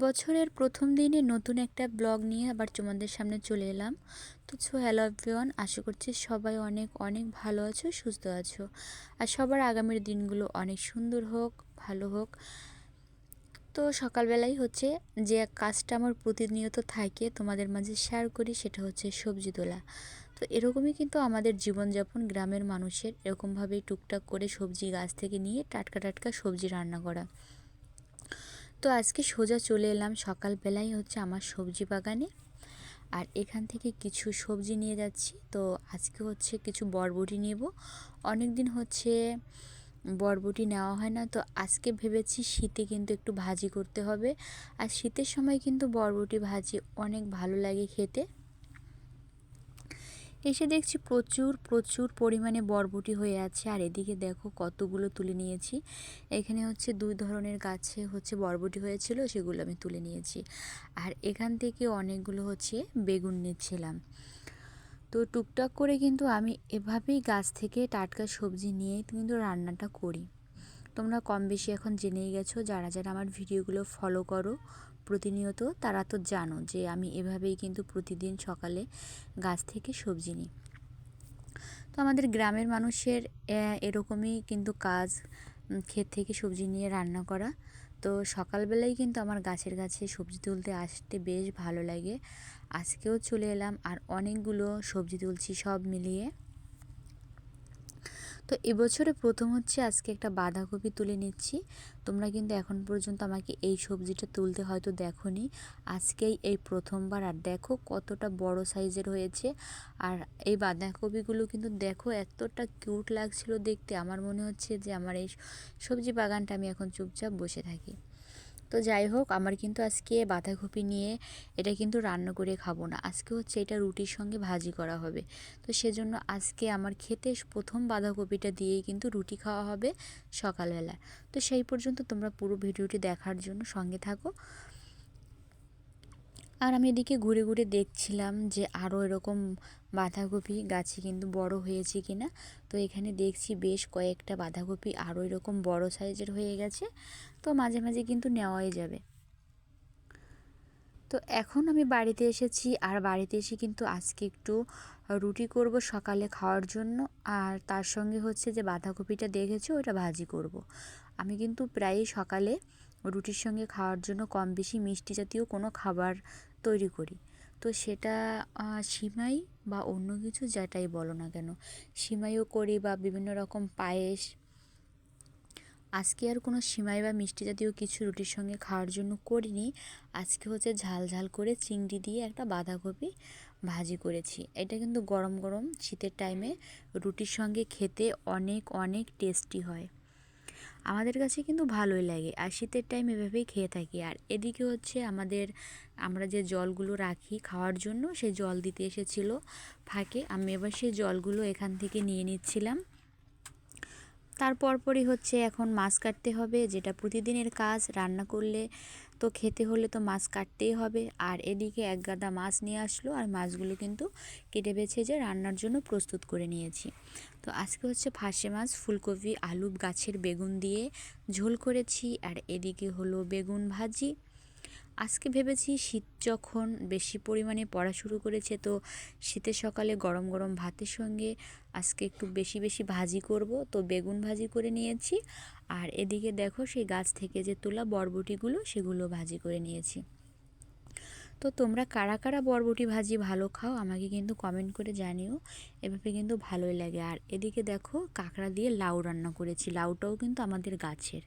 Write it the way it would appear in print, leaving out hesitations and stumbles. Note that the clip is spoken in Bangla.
বছরের প্রথম দিনে নতুন একটা ব্লগ নিয়ে আবার তোমাদের সামনে চলে এলাম। তো হ্যালো এভরিওয়ান, আশা করছি সবাই অনেক অনেক ভালো আছো, সুস্থ আছো। আর সবার আগামীর দিনগুলো অনেক সুন্দর হোক, ভালো হোক। তো সকালবেলাই হচ্ছে যে কাজটা আমার প্রতিনিয়ত থাকে তোমাদের মাঝে শেয়ার করি, সেটা হচ্ছে সবজি তোলা। তো এরকমই কিন্তু আমাদের জীবনযাপন, গ্রামের মানুষের এরকমভাবেই টুকটাক করে সবজি গাছ থেকে নিয়ে টাটকা টাটকা সবজি রান্না করা। তো আজকে সোজা চলে এলাম সকালবেলায় হচ্ছে আমার সবজি বাগানে, আর এখান থেকে কিছু সবজি নিয়ে যাচ্ছি। তো আজকে হচ্ছে কিছু বরবটি নেব, অনেক দিন হচ্ছে বরবটি নেওয়া হয় না। তো আজকে ভেবেছি শীতে কিন্তু একটু ভাজি করতে হবে, আর শীতের সময় কিন্তু বরবটি ভাজি অনেক ভালো লাগে খেতে। এসে দেখছি প্রচুর প্রচুর পরিমাণে বরবটি হয়ে আছে, আর এদিকে দেখো কতগুলো তুলে নিয়েছি। এখানে হচ্ছে দুই ধরনের গাছে হচ্ছে বরবটি হয়েছিল, সেগুলো আমি তুলে নিয়েছি। আর এখান থেকে অনেকগুলো হচ্ছে বেগুন নিচ্ছিলাম। তো টুকটাক করে কিন্তু আমি এভাবেই গাছ থেকে টাটকা সবজি নিয়েই কিন্তু রান্নাটা করি। তোমরা কম বেশি এখন জেনেই গেছো, যারা যারা আমার ভিডিওগুলো ফলো করো প্রতিনিয়ত, তারা তো জানো যে আমি এভাবেই কিন্তু প্রতিদিন সকালে গাছ থেকে সবজি নিই। তো আমাদের গ্রামের মানুষের এরকমই কিন্তু কাজ, ক্ষেত থেকে সবজি নিয়ে রান্না করা। তো সকালবেলায় কিন্তু আমার গাছের কাছে সবজি তুলতে আসতে বেশ ভালো লাগে। আজকেও চলে এলাম, আর অনেকগুলো সবজি তুলছি সব মিলিয়ে। তো এবছরে প্রথম হচ্ছে আজকে একটা বাঁধাকপি তুলে নিচ্ছি। তোমরা কিন্তু এখন পর্যন্ত আমাকে এই সবজিটা তুলতে হয়তো দেখোনি, আজকেই এই প্রথমবার। আর দেখো কতটা বড় সাইজের হয়েছে। আর এই বাঁধাকপিগুলো কিন্তু দেখো এতটা কিউট লাগছিল দেখতে, আমার মনে হচ্ছে যে আমার এই সবজি বাগানটা আমি এখন চুপচাপ বসে থাকি। তো যাই হোক, আমার কিন্তু আজকে বাঁধাকপি নিয়ে এটা কিন্তু রান্না করে খাবো না, আজকে হচ্ছে এটা রুটির সঙ্গে ভাজি করা হবে। তো সেজন্য আজকে আমার খেতে প্রথম বাঁধাকপিটা দিয়েই কিন্তু রুটি খাওয়া হবে সকালবেলা। তো সেই পর্যন্ত তোমরা পুরো ভিডিওটি দেখার জন্য সঙ্গে থাকো। আর আমি এদিকে ঘুরে ঘুরে দেখছিলাম যে আরও এরকম বাঁধাকপি গাছে কিন্তু বড় হয়েছে কিনা। তো এখানে দেখছি বেশ কয়েকটা বাঁধাকপি আরও এরকম বড় সাইজের হয়ে গেছে। তো মাঝে মাঝে কিন্তু নেওয়াই যাবে। তো এখন আমি বাড়িতে এসেছি, আর বাড়িতে এসে কিন্তু আজকে একটু রুটি করব সকালে খাওয়ার জন্য। আর তার সঙ্গে হচ্ছে যে বাঁধাকপিটা দেখেছো ওটা ভাজি করব। আমি কিন্তু প্রায়ই সকালে রুটির সঙ্গে খাওয়ার জন্য কম বেশি মিষ্টি জাতীয় কোনো খাবার তৈরি করি। তো সেটা সিমাই বা অন্য কিছু যেটাই বলো না কেন, সিমাইও করি বা বিভিন্ন রকম পায়েস। আজকে আর কোনো সিমাই বা মিষ্টি জাতীয় কিছু রুটির সঙ্গে খাওয়ার জন্য করিনি। আজকে হচ্ছে ঝাল ঝাল করে চিংড়ি দিয়ে একটা বাঁধাকপি ভাজি করেছি। এটা কিন্তু গরম গরম শীতের টাইমে রুটির সঙ্গে খেতে অনেক অনেক টেস্টি হয়, আমাদের কাছে কিন্তু ভালোই লাগে। আর শীতের টাইম এভাবেই খেয়ে থাকি। আর এদিকে হচ্ছে আমরা যে জলগুলো রাখি খাওয়ার জন্য, সেই জল দিতে এসেছিলো ফাঁকে, আমি এবার সেই জলগুলো এখান থেকে নিয়ে নিচ্ছিলাম। তারপরই হচ্ছে এখন মাছ কাটতে হবে, যেটা প্রতিদিনের কাজ। রান্না করলে তো খেতে হলে তো মাছ কাটতেই হবে। আর এদিকে এক গাদা মাছ নিয়ে আসলো, আর মাছগুলো কিন্তু কেটে বেছে যে রান্নার জন্য প্রস্তুত করে নিয়েছি। তো আজকে হচ্ছে ফার্সে মাছ, ফুলকপি, আলু, গাছের বেগুন দিয়ে ঝোল করেছি। আর এদিকে হলো বেগুন ভাজি। আজকে ভেবেছি শীত যখন বেশি পরিমাণে পড়া শুরু করেছে, তো শীতের সকালে গরম গরম ভাতের সঙ্গে আজকে একটু বেশি বেশি ভাজি করব। তো বেগুন ভাজি করে নিয়েছি, আর এদিকে দেখো সেই গাছ থেকে যে তোলা বরবটিগুলো সেগুলো ভাজি করে নিয়েছি। তো তোমরা কারা কারা বরবটি ভাজি ভালো খাও আমাকে কিন্তু কমেন্ট করে জানিও, এভাবে কিন্তু ভালোই লাগে। আর এদিকে দেখো কাঁকড়া দিয়ে লাউ রান্না করেছি, লাউটাও কিন্তু আমাদের গাছের।